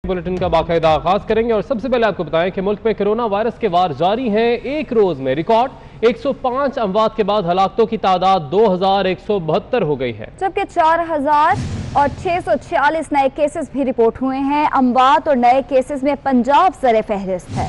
Bulletin का बाकायदा आगाज करेंगे और सबसे पहले आपको बताएं कि मुल्क में कोरोना वायरस के वार जारी हैं। एक रोज में रिकॉर्ड 105 अमवात के बाद हलाकतों की तादाद 2172 हो गई है, जबकि 4646 नए केसेस भी रिपोर्ट हुए हैं। अमवात और नए केसेस में पंजाब सरे फहरिस्त है।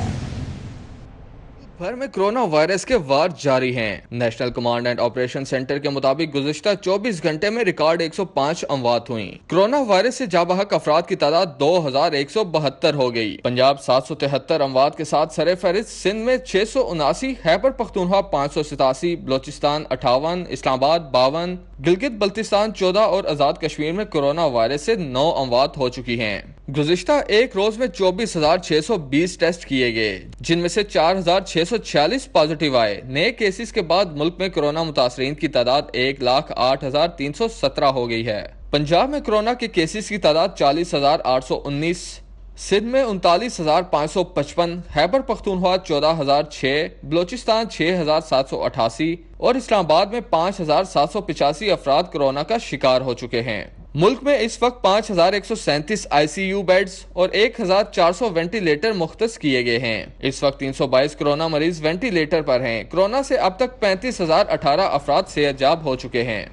भर में कोरोना वायरस के वार जारी हैं। National command and operation centre के मुताबिक गुज़िश्ता 24 घंटे में रिकॉर्ड 105 अमवात हुई। कोरोना वायरस से जाबहक अफराद की तादाद 2172 हो गई। पंजाब 773 अमवात के साथ सरे फहरिस्त, सिंध में 679, खैबर पख्तूनख्वा 587, बलोचिस्तान 58, इस्लामाबाद 52, गिलगित बल्तिस्तान 14 और आजाद कश्मीर में कोरोना वायरस से 9 अमवात हो चुकी हैं। गुज़िश्ता एक रोज में 24,620 टेस्ट किए गए, जिनमें से 4,646 पॉजिटिव आए। नए केसेस के बाद मुल्क में कोरोना मुतासरीन की तादाद 1,08,317 हो गई है। पंजाब में कोरोना के केसेस की तादाद 40,819, सिंध में 39,555, खैबर पख्तूनख्वा 14,006, बलोचिस्तान 6,788 और इस्लामाबाद में 5,785 अफराद कोरोना का शिकार हो चुके हैं। मुल्क में इस वक्त 5,137 ICU बेड्स और 1,400 वेंटिलेटर मुख्तस किए गए हैं। इस वक्त 322 कोरोना मरीज वेंटिलेटर पर हैं। कोरोना से अब तक 35,018 अफराद सेहतयाब हो चुके हैं।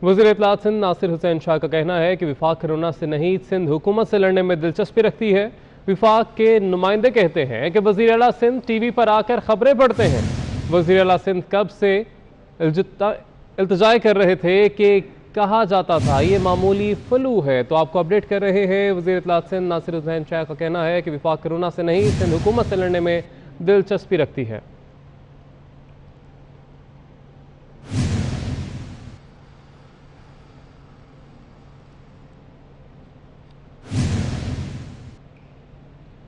वज़ीर इत्तलात सिंध नासिर हुसैन शाह का कहना है कि विफाक कोरोना से नहीं, सिंध हुकूमत से लड़ने में दिलचस्पी रखती है। विफाक के नुमाइंदे कहते हैं कि वज़ीर आला सिंध टीवी पर आकर खबरें पढ़ते हैं। वज़ीर आला सिंध कब से इल्तिजा कर रहे थे कि कहा जाता था ये मामूली फ्लू है, तो आपको अपडेट कर रहे हैं। वज़ीर इत्तलात सिंध नासिर हुसैन शाह का कहना है कि विफाक कोरोना से नहीं, सिंध हुकूमत से लड़ने में दिलचस्पी रखती है।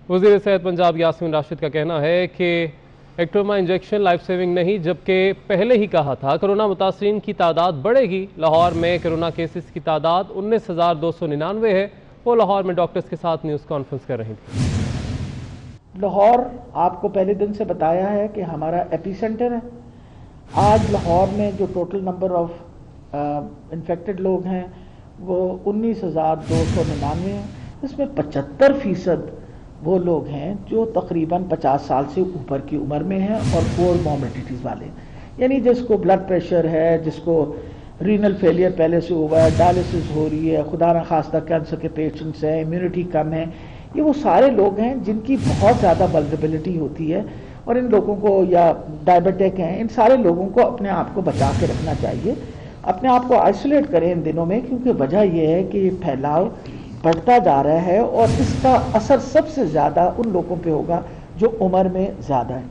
वज़ीर सेहत पंजाब यासीन राशिद का कहना है कि एक्टोमा इंजेक्शन लाइफ सेविंग नहीं, जबकि पहले ही कहा था कोरोना मुतासरीन की तादाद बढ़ेगी। लाहौर में कोरोना केसेस की तादाद 19,299 है। वो लाहौर में डॉक्टर्स के साथ न्यूज़ कॉन्फ्रेंस कर रही थी। लाहौर आपको पहले दिन से बताया है कि हमारा एपीसेंटर है। आज लाहौर में जो टोटल नंबर ऑफ इन्फेक्टेड लोग हैं वो 19,299 हैं। इसमें 75% वो लोग हैं जो तकरीबन 50 साल से ऊपर की उम्र में हैं और कोमॉर्बिडिटीज़ वाले, यानी जिसको ब्लड प्रेशर है, जिसको रीनल फेलियर पहले से हुआ है, डायलिसिस हो रही है, खुदा न खास्ता कैंसर के पेशेंट्स हैं, इम्यूनिटी कम है। ये वो सारे लोग हैं जिनकी बहुत ज़्यादा वल्नरेबिलिटी होती है और इन लोगों को, या डायबिटिक हैं, इन सारे लोगों को अपने आप को बचा के रखना चाहिए। अपने आप को आइसोलेट करें इन दिनों में, क्योंकि वजह यह है कि फैलाव बढ़ता जा रहा है और इसका असर सबसे ज़्यादा उन लोगों पे होगा जो उम्र में ज़्यादा है।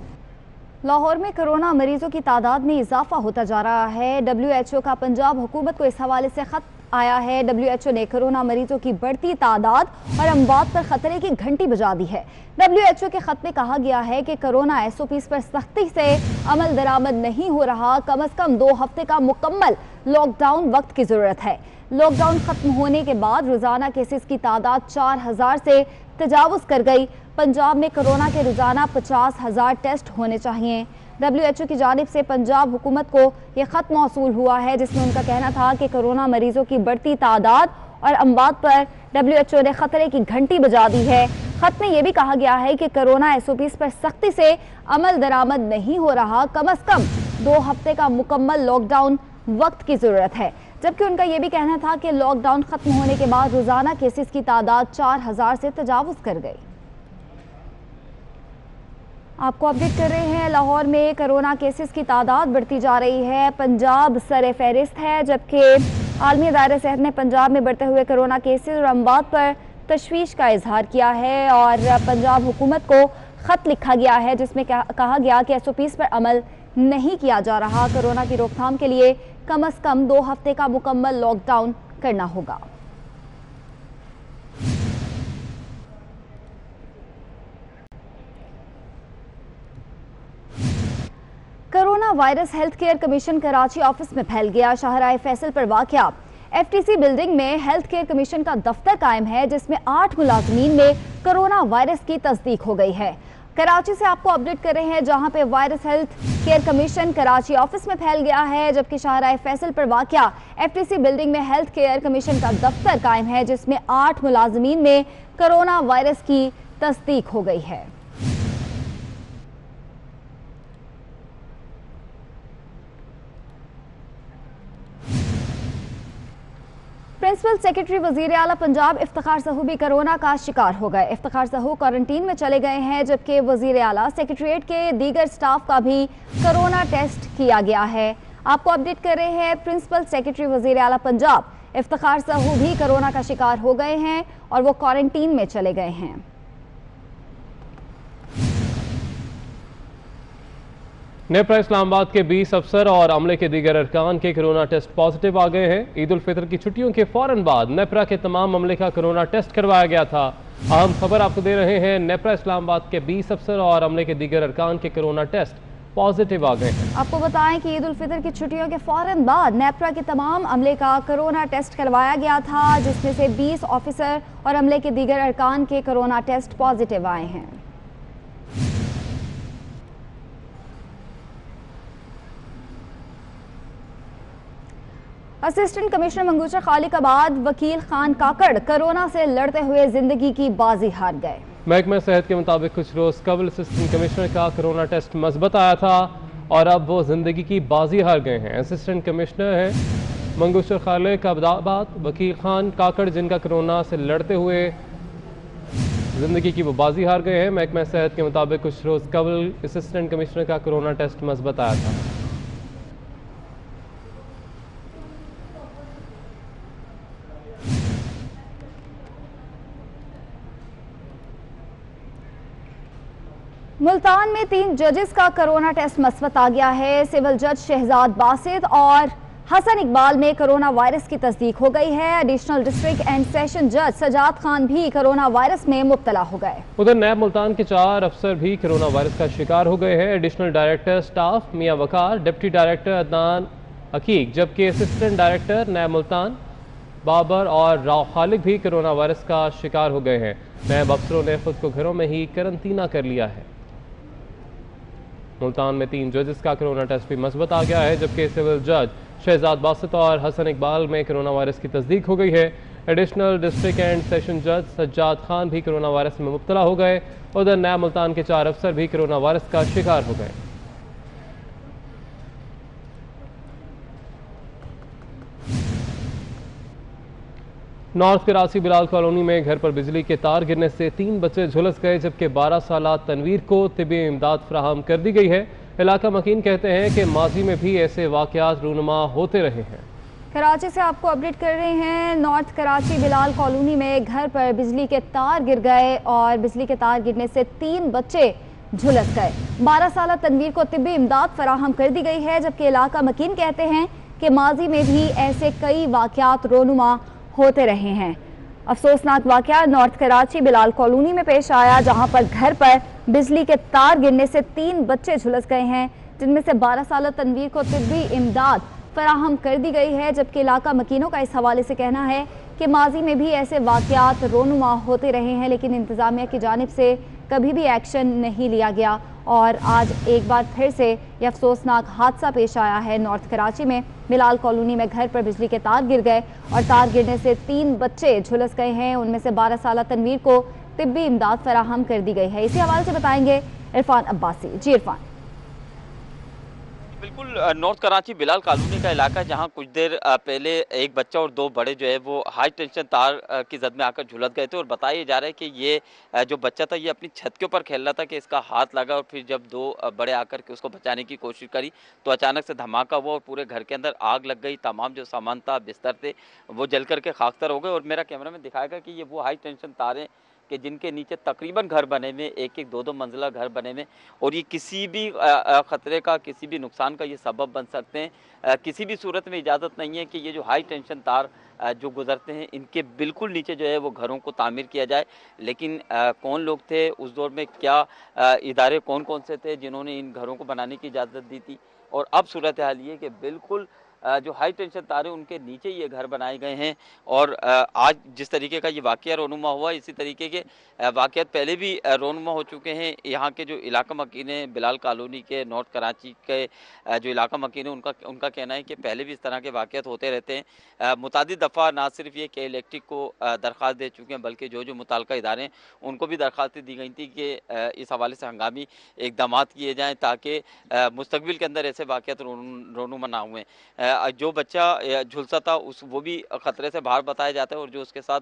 लाहौर में कोरोना मरीजों की तादाद में इजाफा होता जा रहा है। WHO का पंजाब हुकूमत को इस हवाले से खत आया है। WHO ने कोरोना मरीजों की बढ़ती तादाद और अमवात पर खतरे की घंटी बजा दी है। WHO के खत में कहा गया है कि कोरोना SOPs पर सख्ती से अमल दरामद नहीं हो रहा। कम अज कम 2 हफ्ते का मुकम्मल लॉकडाउन वक्त की जरूरत है। लॉकडाउन खत्म होने के बाद रोजाना केसेस की तादाद 4,000 से तजावुज कर गई। पंजाब में कोरोना के रोजाना 50,000 टेस्ट होने चाहिए। WHO की जानिब से पंजाब हुकूमत को यह खत मौसूल हुआ है, जिसमें उनका कहना था कि कोरोना मरीजों की बढ़ती तादाद और अमवात पर WHO ने खतरे की घंटी बजा दी है। खत में यह भी कहा गया है कि कोरोना SOPs पर सख्ती से अमल दरामद नहीं हो रहा। कम अज कम 2 हफ्ते का मुकम्मल लॉकडाउन वक्त की जरूरत है। जबकि उनका यह भी कहना था कि लॉकडाउन खत्म होने के बाद रोजाना केसेस की तादाद 4,000 से तजावुज कर गई। आपको अपडेट कर रहे हैं, लाहौर में कोरोना केसेस की तादाद बढ़ती जा रही है। पंजाब सरे फहरिस्त है, जबकि आलमी इदारे सेहत ने पंजाब में बढ़ते हुए कोरोना केसेस और अमवात पर तशवीश का इजहार किया है और पंजाब हुकूमत को खत लिखा गया है, जिसमें कहा गया कि SOPs पर अमल नहीं किया जा रहा। कोरोना की रोकथाम के लिए कम अज कम 2 हफ्ते का मुकम्मल लॉकडाउन करना होगा। Corona virus health care commission Karachi office में फैल गया। शाहराह फैसल पर वाक़या FTC बिल्डिंग में हेल्थ केयर कमीशन का दफ्तर कायम है, जिसमें 8 मुलाजमीन में कोरोना वायरस की तस्दीक हो गई है। कराची से आपको अपडेट कर रहे हैं, जहां पे virus health care commission Karachi office में फैल गया है, जबकि शाहराह फैसल पर वाक़या FTC बिल्डिंग में हेल्थ केयर कमीशन का दफ्तर कायम है, जिसमें 8 मुलाजमीन में कोरोना वायरस की तस्दीक हो गई है। प्रिंसिपल सेक्रेटरी वजीर आला पंजाब इफ्तिखार सहू भी कोरोना का शिकार हो गए। इफ्तिखार सहू क्वारंटीन में चले गए हैं, जबकि वजीर आला सेक्रेटरीट के दीगर स्टाफ का भी कोरोना टेस्ट किया गया है। आपको अपडेट कर रहे हैं, प्रिंसिपल सेक्रेटरी वजीर आला पंजाब इफ्तिखार सहू भी कोरोना का शिकार हो गए हैं और वो क्वारंटीन में चले गए हैं। नेप्रा इस्लामाबाद के 20 अफसर और अमले के दीगर अरकान के कोरोना टेस्ट पॉजिटिव आ गए हैं। ईद उल फितर की छुट्टियों के फौरन बाद नेप्रा के तमाम अमले का कोरोना टेस्ट करवाया गया था। अहम खबर आपको दे रहे हैं, नेप्रा इस्लामाबाद के 20 अफसर और अमले के दीगर अरकान के कोरोना टेस्ट पॉजिटिव आ गए हैं। आपको बताएं कि ईद उल फितर की छुट्टियों के फौरन बाद नेप्रा के तमाम अमले का कोरोना टेस्ट करवाया गया था, जिसमें से 20 ऑफिसर और अमले के दीगर अरकान के कोरोना टेस्ट पॉजिटिव आए हैं। असिस्टेंट कमिश्नर मंगूचर खालिकाबाद वकील खान काकड़ कोरोना से लड़ते हुए जिंदगी की बाजी हार गए। महकमा सेहत के मुताबिक कुछ रोज कबल असिस्टेंट कमिश्नर का कोरोना टेस्ट मस्बत आया था और अब वो जिंदगी की बाजी हार गए हैं। असिस्टेंट कमिश्नर हैं मंगूचर खालिकाबाद वकील खान काकड़, जिनका कोरोना से लड़ते हुए जिंदगी की वो बाजी हार गए हैं। महकमा सेहत के मुताबिक कुछ रोज कबल असिस्टेंट कमिश्नर का कोरोना टेस्ट मस्बत आया था। मुल्तान में 3 जजेस का कोरोना टेस्ट मस्बत आ गया है। सिविल जज शहजाद बासित और हसन इकबाल में कोरोना वायरस की तस्दीक हो गई है। एडिशनल डिस्ट्रिक्ट एंड सेशन जज सजाद खान भी कोरोना वायरस में मुब्तला हो गए। उधर नैब मुल्तान के 4 अफसर भी कोरोना वायरस का शिकार हो गए हैं। Additional director staff Mian Waqar, deputy director Adnan Haqeeq, जबकि assistant director NAB Multan Babar और राव खालिक भी कोरोना वायरस का शिकार हो गए हैं। नैब अफसरों ने खुद को घरों में ही करंतना कर लिया है। मुल्तान में 3 जजेस का कोरोना टेस्ट भी मस्बत आ गया है, जबकि सिविल जज शहजाद बासित और हसन इकबाल में कोरोना वायरस की तस्दीक हो गई है। एडिशनल डिस्ट्रिक्ट एंड सेशन जज सज्जाद खान भी कोरोना वायरस में मुब्तला हो गए। उधर नैब मुल्तान के 4 अफसर भी कोरोना वायरस का शिकार हो गए। नॉर्थ कराची बिलाल कॉलोनी में घर पर बिजली के तार गिरने से 3 बच्चे झुलस गए, जबकि 12 साला तनवीर को तिब्बी इमदाद फराहम कर दी गई है। इलाका मकीन कहते हैं कि माजी में भी ऐसे वाकयात रूनुमा होते रहे हैं। कराची से आपको अपडेट कर रहे हैं, नॉर्थ कराची बिलाल कॉलोनी में घर पर बिजली के तार गिर गए और बिजली के तार गिरने से 3 बच्चे झुलस गए। 12 साला तनवीर को तिब्बी इमदाद फराहम कर दी गई है, जबकि इलाका मकीन कहते हैं कि माजी में भी ऐसे कई वाकयात रोनुमा होते रहे हैं। अफसोसनाक वाकया नॉर्थ कराची बिलाल कॉलोनी में पेश आया, जहां पर घर पर बिजली के तार गिरने से 3 बच्चे झुलस गए हैं, जिनमें से 12 साल तनवीर को तिब्बी इमदाद फराहम कर दी गई है। जबकि इलाका मकीनों का इस हवाले से कहना है कि माजी में भी ऐसे वाकयात रोनुमा होते रहे हैं, लेकिन इंतजामिया की जानिब से कभी भी एक्शन नहीं लिया गया और आज एक बार फिर से यह अफसोसनाक हादसा पेश आया है। नॉर्थ कराची में बिलाल कॉलोनी में घर पर बिजली के तार गिर गए और तार गिरने से 3 बच्चे झुलस गए हैं। उनमें से 12 साल तनवीर को तिब्बी इमदाद फराहम कर दी गई है। इसी हवाले से बताएंगे इरफान अब्बासी। जी इरफान। बिल्कुल, नॉर्थ कराची बिलाल कॉलोनी का इलाका, जहां कुछ देर पहले एक बच्चा और 2 बड़े जो है वो हाई टेंशन तार की जद में आकर झुलस गए थे और बताया जा रहा है कि ये जो बच्चा था ये अपनी छत के ऊपर खेल रहा था कि इसका हाथ लगा और फिर जब 2 बड़े आकर के उसको बचाने की कोशिश करी तो अचानक से धमाका हुआ और पूरे घर के अंदर आग लग गई। तमाम जो सामान था, बिस्तर थे, वो जल करके खाकतर हो गए। और मेरा कैमरा में दिखाएगा कि ये वो हाई टेंशन तारें कि जिनके नीचे तकरीबन घर बने हुए, 1-1, 2-2 मंजिला घर बने हुए, और ये किसी भी ख़तरे का, किसी भी नुकसान का ये सबब बन सकते हैं। किसी भी सूरत में इजाज़त नहीं है कि ये जो हाई टेंशन तार जो गुजरते हैं इनके बिल्कुल नीचे जो है वो घरों को तामीर किया जाए। लेकिन कौन लोग थे उस दौर में, क्या इदारे कौन कौन से थे जिन्होंने इन घरों को बनाने की इजाज़त दी थी। और अब सूरत हाल ये कि बिल्कुल जो हाई टेंशन तार है उनके नीचे ये घर बनाए गए हैं। और आज जिस तरीके का ये वाकया रोनुमा हुआ, इसी तरीके के वाकयात पहले भी रोनुमा हो चुके हैं। यहाँ के जो इलाका मकीन है बिलाल कॉलोनी के, नॉर्थ कराची के जो इलाका मकीन है, उनका कहना है कि पहले भी इस तरह के वाकयात होते रहते हैं। मुतादिद दफ़ा ना सिर्फ ये के इलेक्ट्रिक को दरख्वास्त दे चुके हैं, बल्कि जो मुतल्लिका इदारे हैं उनको भी दरख्वास्तें दी गई थी कि इस हवाले से हंगामी इकदाम किए जाएँ ताकि मुस्तकबिल के अंदर ऐसे वाकयात रोनुमा ना हुए। जो बच्चा झुलसा था वो भी ख़तरे से बाहर बताया जाता है, और जो उसके साथ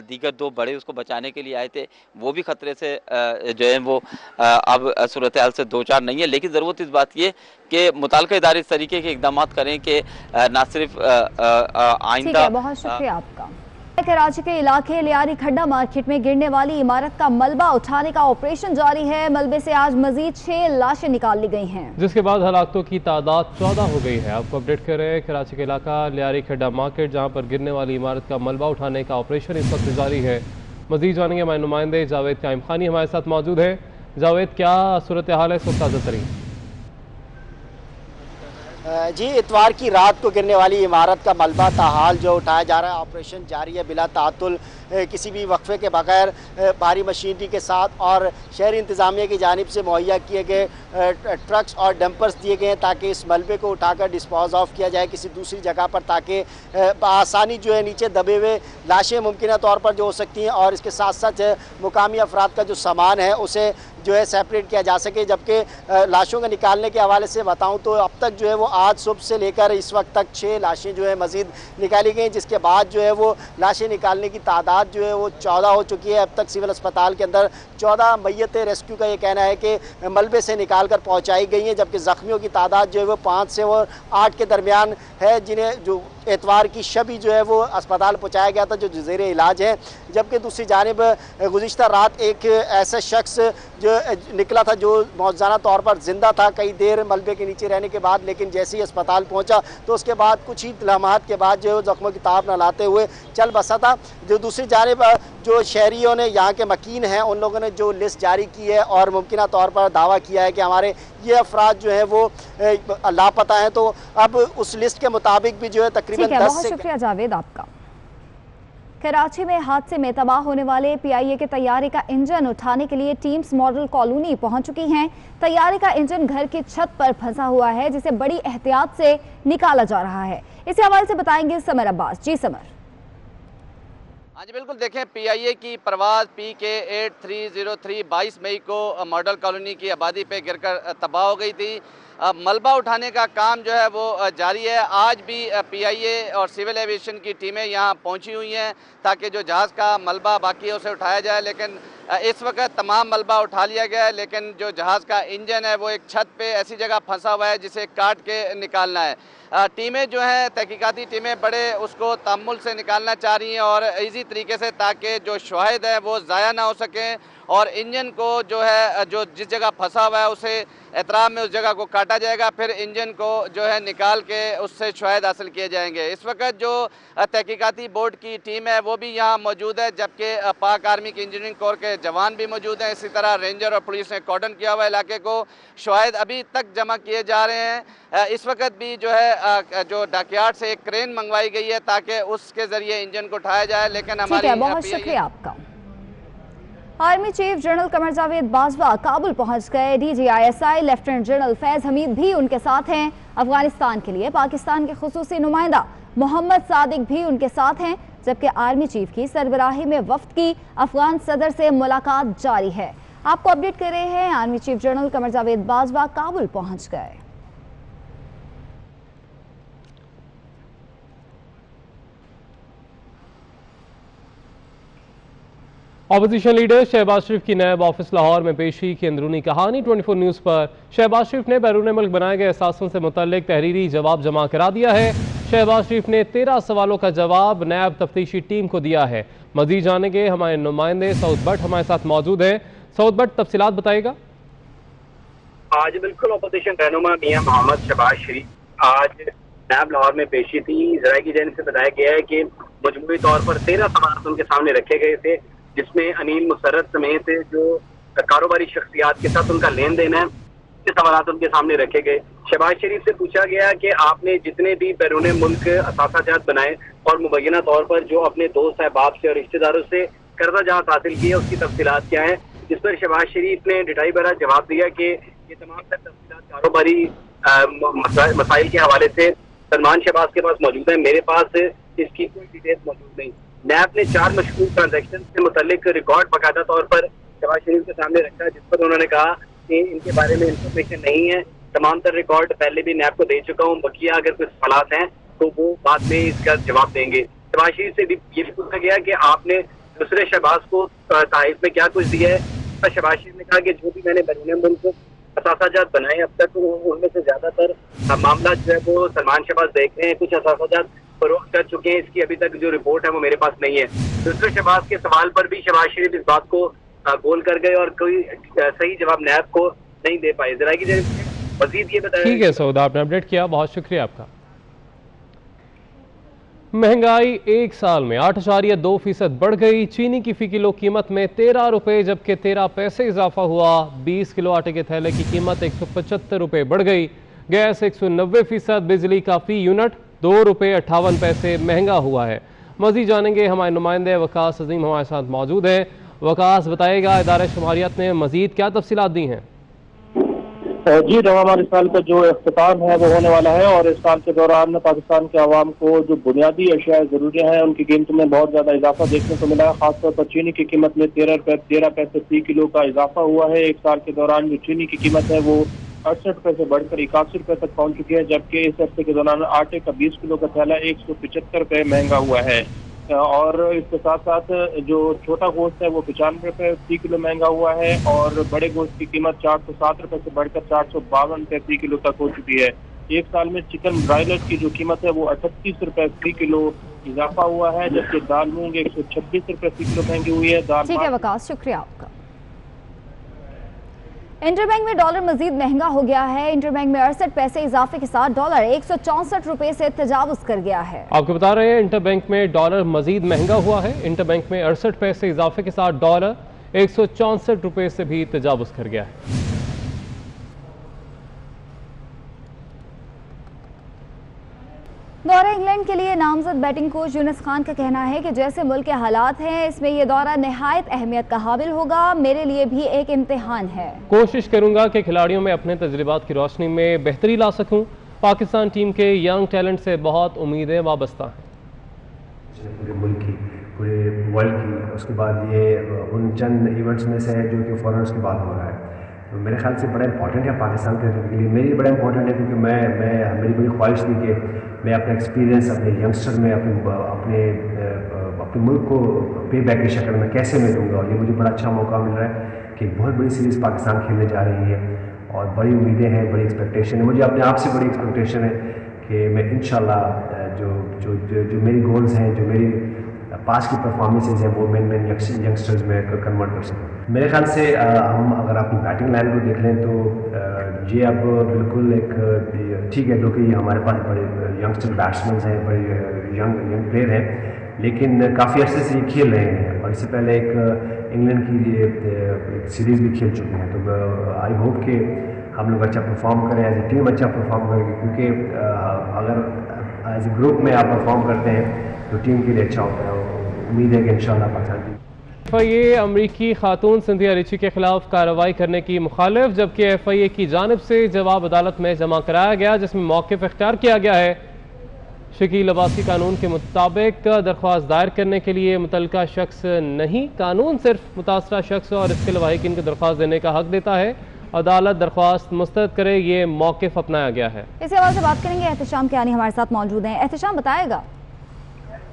दीगर 2 बड़े उसको बचाने के लिए आए थे वो भी ख़तरे से जो है वो अब सूरत हाल से दो चार नहीं है। लेकिन ज़रूरत इस बात की कि मुतल्लिका इदारे इस तरीके के इकदाम करें कि ना सिर्फ आइंदा। बहुत शुक्रिया आपका। कराची के इलाके लियारी खड्डा मार्केट में गिरने वाली इमारत का मलबा उठाने का ऑपरेशन जारी है। मलबे से आज मजीद 6 लाशें निकाल ली गई हैं, जिसके बाद हलाकतों की तादाद 14 हो गई है। आपको अपडेट कर रहे हैं कराची के इलाका लियारी खड्डा मार्केट, जहां पर गिरने वाली इमारत का मलबा उठाने का ऑपरेशन इस वक्त जारी है। मजीद जानेंगे हमारे नुमाइंदे जावेद काइम खानी हमारे साथ मौजूद है। जावेद, क्या सूरत हाल है इस ताज़ा तरीन? जी, इतवार की रात को गिरने वाली इमारत का मलबा ताहाल जो उठाया जा रहा है, ऑपरेशन जारी है बिला तातुल, किसी भी वक्फे के बगैर भारी मशीनरी के साथ और शहरी इंतज़ामिया की जानिब से मुहैया किए गए ट्रक्स और डंपर्स दिए गए हैं ताकि इस मलबे को उठाकर डिस्पोज ऑफ किया जाए किसी दूसरी जगह पर, ताकि आसानी जो है नीचे दबे हुए लाशें मुमकिन तौर पर जो हो सकती हैं और इसके साथ साथ मुकामी अफराद का जो सामान है उसे जो है सेपरेट किया जा सके। जबकि लाशों के निकालने के हवाले से बताऊं तो अब तक जो है वो आज सुबह से लेकर इस वक्त तक 6 लाशें जो है मज़ीद निकाली गई, जिसके बाद जो है वो लाशें निकालने की तादाद जो है वो 14 हो चुकी है। अब तक सिविल अस्पताल के अंदर 14 मैयतें रेस्क्यू का ये कहना है कि मलबे से निकाल कर पहुँचाई गई हैं, जबकि ज़ख्मियों की तादाद जो है वो 5 से 8 के दरमियान है, जिन्हें जो एतवार की शब ही जो है वो अस्पताल पहुँचाया गया था जो ज़ेर इलाज है। जबकि दूसरी जानिब गुज़िश्ता रात एक ऐसा शख्स जो निकला था जो मौजूदा तौर पर जिंदा था कई देर मलबे के नीचे रहने के बाद, लेकिन जैसे ही अस्पताल पहुंचा तो उसके बाद कुछ ही लम्हात के बाद जो जख्मों की ताब न लाते हुए चल बसा था। जो दूसरी जानिब जो शहरियों ने, यहाँ के मकीन हैं, उन लोगों ने जो लिस्ट जारी की है और मुमकिन तौर पर दावा किया है कि हमारे ये अफराद जो है वो लापता हैं, तो अब उस लिस्ट के मुताबिक भी जो है तकरीबन 10 बहुत शुक्रिया जावेद आपका। कराची में हादसे में तबाह होने वाले PIA के तैयारे का इंजन उठाने के लिए टीम्स मॉडल कॉलोनी पहुंच चुकी हैं। तैयारे का इंजन घर की छत पर फंसा हुआ है, जिसे बड़ी एहतियात से निकाला जा रहा है। इसी हवाले से बताएंगे समर अब्बास। जी समर। हाँ जी बिल्कुल, देखें PIA की परवाज़ PK 8303 22 मई को मॉडल कॉलोनी की आबादी पे गिरकर तबाह हो गई थी। मलबा उठाने का काम जो है वो जारी है। आज भी PIA और सिविल एविएशन की टीमें यहाँ पहुँची हुई हैं ताकि जो जहाज़ का मलबा बाकी है उसे उठाया जाए, लेकिन इस वक्त तमाम मलबा उठा लिया गया है, लेकिन जो जहाज़ का इंजन है वो एक छत पे ऐसी जगह फंसा हुआ है जिसे काट के निकालना है। टीमें जो हैं, तहकीकाती टीमें बड़े उसको तअम्मुल से निकालना चाह रही हैं और इजी तरीके से, ताकि जो शवाहिद हैं वो ज़ाया ना हो सकें और इंजन को जो है जो जिस जगह फंसा हुआ है उसे एतराम में उस जगह को काटा जाएगा, फिर इंजन को जो है निकाल के उससे शवाहिद हासिल किए जाएंगे। इस वक्त जो तहकीकाती बोर्ड की टीम है वो भी यहाँ मौजूद है, जबकि पाक आर्मी की इंजीनियरिंग कोर के जवान भी मौजूद हैं। इसी तरह रेंजर और पुलिस ने कॉर्डन किया हुआ इलाके को। शवाहिद अभी तक जमा किए जा रहे हैं। इस वक्त भी जो है जो डॉकयार्ड से एक क्रेन मंगवाई गई है ताकि उसके जरिए इंजन को उठाया जाए, लेकिन हमारी बहुत शुक्रिया आपका। Army chief general Qamar Javed Bajwa Kabul पहुंच गए। DGISI lieutenant general Faiz Hamid भी उनके साथ हैं। अफगानिस्तान के लिए पाकिस्तान के खुसूसी नुमाइंदा मोहम्मद सादिक भी उनके साथ हैं, जबकि आर्मी चीफ की सरबराही में वफ्द की अफगान सदर से मुलाकात जारी है। आपको अपडेट कर रहे हैं, army chief general Qamar Javed Bajwa Kabul पहुंच गए। ऑपोजिशन लीडर शहबाज शरीफ की नायब ऑफिस लाहौर में पेशी की अंदरूनी कहानी 24 न्यूज़ पर। शहबाज शरीफ ने बैरून मुल्क बनाए गए असासों से मुतल्लिक तहरीरी जवाब जमा करा दिया है। शहबाज शरीफ ने 13 सवालों का जवाब नायब तफ्तीशी टीम को दिया है। मजीद जानेंगे हमारे नुमाइंदे सऊद भट्ट हमारे साथ मौजूद है। सऊद भट्ट, तफसीलात बताएगा। आज बिल्कुल अपोजिशन रहनुमा मियां मोहम्मद शहबाज शरीफ आज नायब लाहौर में पेशी थी। जराये की जानिब से बताया गया है कि मजमूई तौर पर 13 सवाल उनके सामने रखे गए थे, जिसमें अनिल मुसर्रत समेत जो कारोबारी शख्सियात के साथ उनका लेन देन है, के सवाल उनके सामने रखे गए। शहबाज शरीफ से पूछा गया कि आपने जितने भी बैरून मुल्क असासाजात बनाए और मुबैना तौर पर जो अपने दोस्त अहबाब से और रिश्तेदारों से कर्जा जहां हासिल किया उसकी तफसीलात क्या है, जिस पर शहबाज शरीफ ने डिटाई भरा जवाब दिया कि ये तमाम तफसीलात कारोबारी मसाइल के हवाले से सलमान शहबाज के पास मौजूद है, मेरे पास इसकी कोई डिटेल्स मौजूद नहीं। नैब ने 4 मशहूर ट्रांजैक्शन से मुतल्लिक रिकॉर्ड बाकायदा तौर पर शहबाज शरीफ के सामने रखा, जिस पर उन्होंने कहा कि इनके बारे में इंफॉर्मेशन नहीं है। तमाम तर रिकॉर्ड पहले भी नैब को दे चुका हूँ, बकिया अगर कुछ सवाल हैं तो वो बाद में इसका जवाब देंगे। शहबाज शरीफ से भी ये पूछा गया कि आपने दूसरे शहबाज को ताइफ में क्या कुछ दिया है। शहबाज शरीफ ने कहा कि जो भी मैंने बैरून मुल्क असासाजात बनाए अब तक उनमें से ज्यादातर मामला जो है वो सलमान शहबाज देख रहे हैं, कुछ असासाजात फरोख्त कर चुके हैं, इसकी अभी तक जो रिपोर्ट है वो मेरे पास नहीं है। दूसरे शहबाज के सवाल पर भी शहबाज शरीफ इस बात को गोल कर गए और कोई सही जवाब नैब को नहीं दे पाए। जरा की मजीद ये बताया। ठीक है सऊद, आपने अपडेट किया, बहुत शुक्रिया आपका। महंगाई एक साल में 8.2% बढ़ गई। चीनी की फी किलो कीमत में 13 रुपए जबकि 13 पैसे इजाफा हुआ। 20 किलो आटे के थैले की कीमत 175 रुपए बढ़ गई। गैस 190%, बिजली का फी यूनिट 2 रुपए 58 पैसे महंगा हुआ है। मजीद जानेंगे, हमारे नुमाइंदे वकास अजीम हमारे साथ मौजूद हैं। वकास, बताएगा इदारे शुमारियत ने मजीद क्या तफसीलात दी हैं? जी रवामान, इस साल का जो इख्तिताम है वो होने वाला है और इस साल के दौरान पाकिस्तान के आवाम को जो बुनियादी अशिया ज़रूरियाँ हैं उनकी कीमत में बहुत ज़्यादा इजाफा देखने को मिला है। खासतौर पर चीनी की कीमत में 13 पैसे फी किलो का इजाफा हुआ है। एक साल के दौरान जो चीनी की कीमत है वो 68 रुपये से बढ़कर 81 रुपये तक पहुँच चुकी है, जबकि इस हफ्ते के दौरान आटे का 20 किलो का थैला 175 रुपये महंगा हुआ है। और इसके साथ साथ जो छोटा गोश्त है वो 95 रुपये फी किलो महंगा हुआ है और बड़े गोश्त की कीमत 407 रुपये से बढ़कर 452 रुपये फी किलो तक हो चुकी है। एक साल में चिकन ब्रायलर की जो कीमत है वो 38 रुपये फी किलो इजाफा हुआ है, जबकि दाल मूंग 126 रुपये फी किलो महंगी हुई है। ठीक है वकास, शुक्रिया आपका। इंटरबैंक में डॉलर मजीद महंगा हो गया है। इंटरबैंक में 68 पैसे इजाफे के साथ डॉलर 164 रुपए से तजावुज कर गया है। आपको बता रहे हैं इंटरबैंक में डॉलर मजीद महंगा हुआ है। इंटरबैंक में 68 पैसे इजाफे के साथ डॉलर 164 रुपए से भी तजावुज कर गया है। दौरा इंग्लैंड के लिए नामजद बैटिंग कोच यूनुस खान का कहना है कि जैसे मुल्क के हालात हैं इसमें यह दौरा निहायत अहमियत का हाबिल होगा। मेरे लिए भी एक इम्तिहान है। कोशिश करूंगा कि खिलाड़ियों में अपने तजुर्बात की रोशनी में बेहतरी ला सकूं। पाकिस्तान टीम के यंग टैलेंट से बहुत उम्मीदें वाबस्ता हैं। पूरे मुल्क की, पूरे वर्ल्ड की, उसके बाद ये उन चंद इवेंट्स में से है जो कि फ़ौरन उसके बाद हो रहा है। तो मेरे ख्याल से बड़ा इंपॉर्टेंट है पाकिस्तान के लिए। मेरे लिए बड़ा इंपॉर्टेंट है क्योंकि मेरी बड़ी ख्वाहिश थी कि मैं अपना एक्सपीरियंस अपने यंगस्टर में अपने मुल्क को पे बैक की शक्ल में कैसे मैं दूँगा, और ये मुझे बड़ा अच्छा मौका मिल रहा है कि बहुत बड़ी सीरीज़ पाकिस्तान खेलने जा रही है और बड़ी उम्मीदें हैं, बड़ी एक्सपेक्टेशन है। मुझे अपने आप से बड़ी एक्सपेक्टेशन है कि मैं इंशाल्लाह जो मेरी गोल्स हैं, जो मेरी पास की परफॉर्मेंसेज हैं वो मैं यंगस्टर्स में कन्वर्ट कर सकूँ। मेरे ख्याल से हम अगर अपनी बैटिंग लाइन को देख लें तो ये अब बिल्कुल एक ठीक है, जो कि हमारे पास बड़े यंगस्टर बैट्समैन हैं, बड़े यंग प्लेयर हैं, लेकिन काफ़ी अर्से से ये खेल रहे हैं और इससे पहले एक इंग्लैंड की एक सीरीज़ भी खेल चुके हैं। तो आई होप कि हम लोग अच्छा परफॉर्म करें, एज ए टीम अच्छा परफॉर्म करेंगे, क्योंकि अगर एज ए ग्रुप में आप परफॉर्म करते हैं तो टीम के लिए अच्छा होता है। उम्मीद है कि इंशाल्लाह पाकिस्तान FIA अमरीकी खातून सिंधिया रिची के खिलाफ कार्रवाई करने की मुखालिफ, जबकि FIA की जानिब से जवाब अदालत में जमा कराया गया जिसमें मौक़िफ़ इख्तियार किया गया है। शकील अब्बासी कानून के मुताबिक दरख्वास्त दायर करने के लिए मुतल्लिका शख्स नहीं, कानून सिर्फ मुतासरा शख्स और इसके लवाहिकीन को दरख्वास्त देने का हक देता है। अदालत दरख्वास्त मुस्तरद करे, ये मौक़िफ़ अपनाया गया है। इस हवाले से बात करेंगे, एहतशाम कियानी हमारे साथ मौजूद हैं। एहतशाम बताएगा।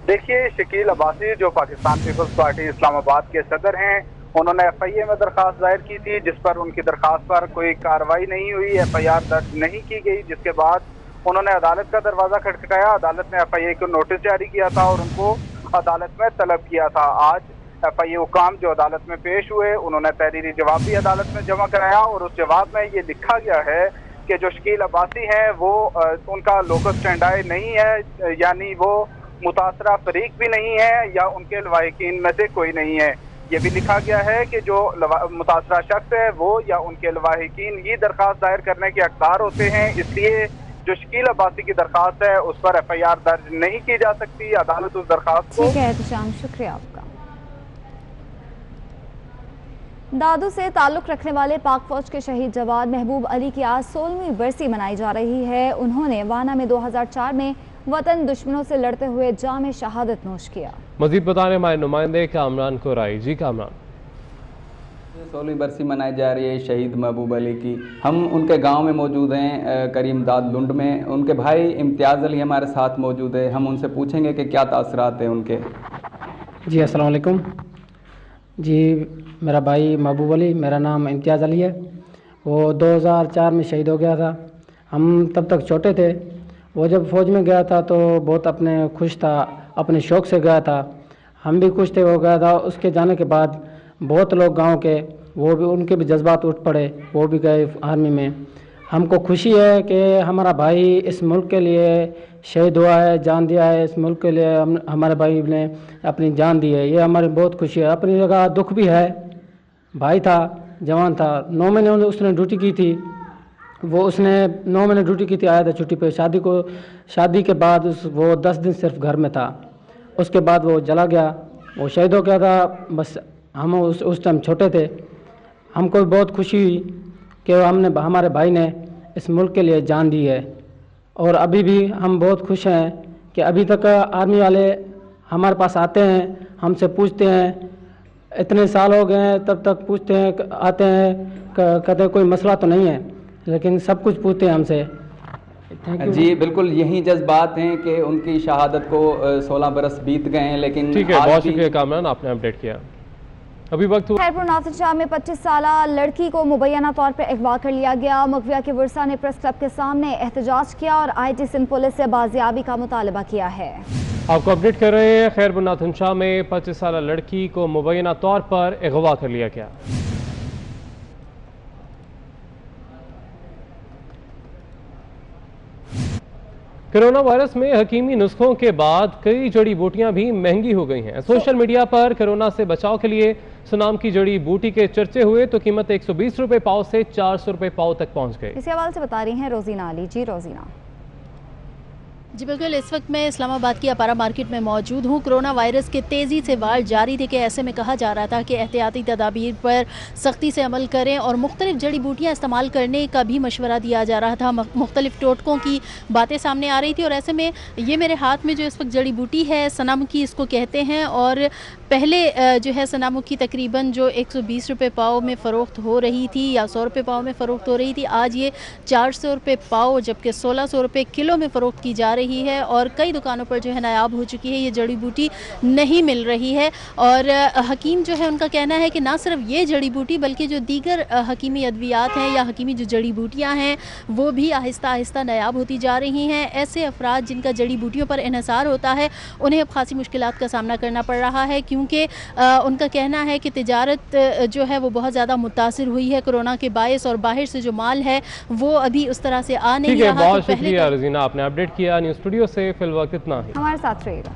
देखिए, शकील अब्बासी जो पाकिस्तान पीपल्स पार्टी इस्लामाबाद के सदर हैं, उन्होंने FIA में दरख्वास्त दायर की थी जिस पर उनकी दरख्वास्त पर कोई कार्रवाई नहीं हुई, FIR दर्ज नहीं की गई, जिसके बाद उन्होंने अदालत का दरवाज़ा खटखटाया। अदालत ने FIA को नोटिस जारी किया था और उनको अदालत में तलब किया था। आज FIA हुकाम जो अदालत में पेश हुए, उन्होंने तहरीरी जवाब भी अदालत में जमा कराया और उस जवाब में ये लिखा गया है कि जो शकील अब्बासी हैं वो उनका लोकस स्टैंडाई नहीं है, यानी वो मुतासरा फरीक भी नहीं है या उनके लवाहिकीन में से कोई नहीं है। ये भी लिखा गया है कि जो मुतासरा शख्स है वो या उनके लवाहिकीन ये दरख्वास्त दायर करने के हकदार होते हैं, इसलिए जो शकील अब्बासी की दरख्वास्त है उस पर FIR दर्ज नहीं की जा सकती। अदालत उस दरख्वास्त को। ठीक है एहतशाम, शुक्रिया आपका। दादू से ताल्लुक़ रखने वाले पाक फौज के शहीद जवान महबूब अली की आज 16वीं बरसी मनाई जा रही है। उन्होंने वाना में 2004 में वतन दुश्मनों से लड़ते हुए जाम शहादत नोश किया। मजीद बताने हमारे नुमाइंदे कामरान को राय। जी कामरान, 16वीं बरसी मनाई जा रही है शहीद महबूब अली की। हम उनके गांव में मौजूद हैं, करीमदाद लुंड में। उनके भाई इम्तियाज़ अली हमारे साथ मौजूद है। हम उनसे पूछेंगे कि क्या तासरात हैं उनके। जी अस्सलाम वालेकुम। जी मेरा भाई महबूब अली, मेरा नाम इम्तियाज़ अली है। वो 2004 में शहीद हो गया था। हम तब तक छोटे थे। वो जब फ़ौज में गया था तो बहुत अपने खुश था, अपने शौक़ से गया था। हम भी खुश थे वो गया था। उसके जाने के बाद बहुत लोग गांव के वो भी उनके भी जज्बात उठ पड़े, वो भी गए आर्मी में। हमको खुशी है कि हमारा भाई इस मुल्क के लिए शहीद हुआ है, जान दिया है। इस मुल्क के लिए हमारे भाई ने अपनी जान दी है, ये हमारी बहुत खुशी है। अपनी जगह दुख भी है। भाई था, जवान था, 9 महीने उसने ड्यूटी की थी। उसने 9 महीने ड्यूटी की थी, आया था छुट्टी पे। शादी के बाद वो 10 दिन सिर्फ घर में था। उसके बाद वो चला गया, वो शहीद हो गया था। बस हम उस टाइम छोटे थे। हमको भी बहुत खुशी हुई कि हमारे भाई ने इस मुल्क के लिए जान दी है। और अभी भी हम बहुत खुश हैं कि अभी तक आर्मी वाले हमारे पास आते हैं, हमसे पूछते हैं। इतने साल हो गए हैं तब तक पूछते हैं, आते हैं, कहते हैं कोई मसला तो नहीं है, लेकिन सब कुछ पूछते हैं हमसे। जी बिल्कुल, यही जज्बात हैं कि उनकी शहादत को 16 बरस बीत गए हैं, लेकिन ठीक है, बहुत शुक्रिया कामरान, आपने अपडेट किया। अभी वक्त खैरपुर नासिर शाह में 25 साला लड़की को मुबैना तौर पर अगवा कर लिया गया। मगविया के वर्सा ने प्रेस क्लब के सामने एहतजाज किया और IT सिंध पुलिस से बाजियाबी का मुतालबा किया है। आपको अपडेट कर रहे हैं। खैरपुर नासिर शाह में 25 साला लड़की को मुबैना तौर पर अगवा कर लिया गया। कोरोना वायरस में हकीमी नुस्खों के बाद कई जड़ी बूटियां भी महंगी हो गई हैं। सोशल मीडिया पर कोरोना से बचाव के लिए सुनाम की जड़ी बूटी के चर्चे हुए तो कीमत 120 रुपए पाव से 400 रुपए पाव तक पहुंच गई। इसी हवाले से बता रही हैं रोजीना अली। जी रोजीना। जी बिल्कुल, इस वक्त मैं इस्लामाबाद की अपारा मार्केट में मौजूद हूँ। कोरोना वायरस के तेज़ी से वार जारी थे कि ऐसे में कहा जा रहा था कि एहतियाती तदाबीर पर सख्ती से अमल करें और मुख्तलिफ जड़ी बूटियाँ इस्तेमाल करने का भी मशवरा दिया जा रहा था। मुख्तलिफ टोटकों की बातें सामने आ रही थी और ऐसे में ये मेरे हाथ में जो इस वक्त जड़ी बूटी है, सनामुखी इसको कहते हैं। और पहले जो है सनामुखी तकरीबन जो 120 रुपये पाव में फ़रोख्त हो रही थी या 100 रुपये पाव में फ़रोख्त हो रही थी, आज ये 400 रुपये पाव जबकि 1600 रुपये किलो में फ़रोख्त की जा रही है। और कई दुकानों पर जो है नायाब हो चुकी है, ये जड़ी बूटी नहीं मिल रही है। और हकीम जो है उनका कहना है कि ना सिर्फ ये जड़ी बूटी बल्कि जो दीगर हकीमी अद्वियात हैं या हकीमी जो जड़ी बूटियाँ हैं वो भी आहिस्ता आहिस्ता नायाब होती जा रही हैं। ऐसे अफराद जिनका जड़ी बूटियों पर इन्हिसार होता है उन्हें अब खासी मुश्किलात का सामना करना पड़ रहा है, क्योंकि उनका कहना है कि तिजारत जो है वो बहुत ज़्यादा मुतासिर हुई है कोरोना के बायस और बाहर से जो माल है वो अभी उस तरह से आ नहीं रहा। बहुत शुक्रिया रज़ीना, आपने अपडेट किया। न्यूज़ स्टूडियो से फिल वक्त इतना ही, हमारे साथ रहिएगा।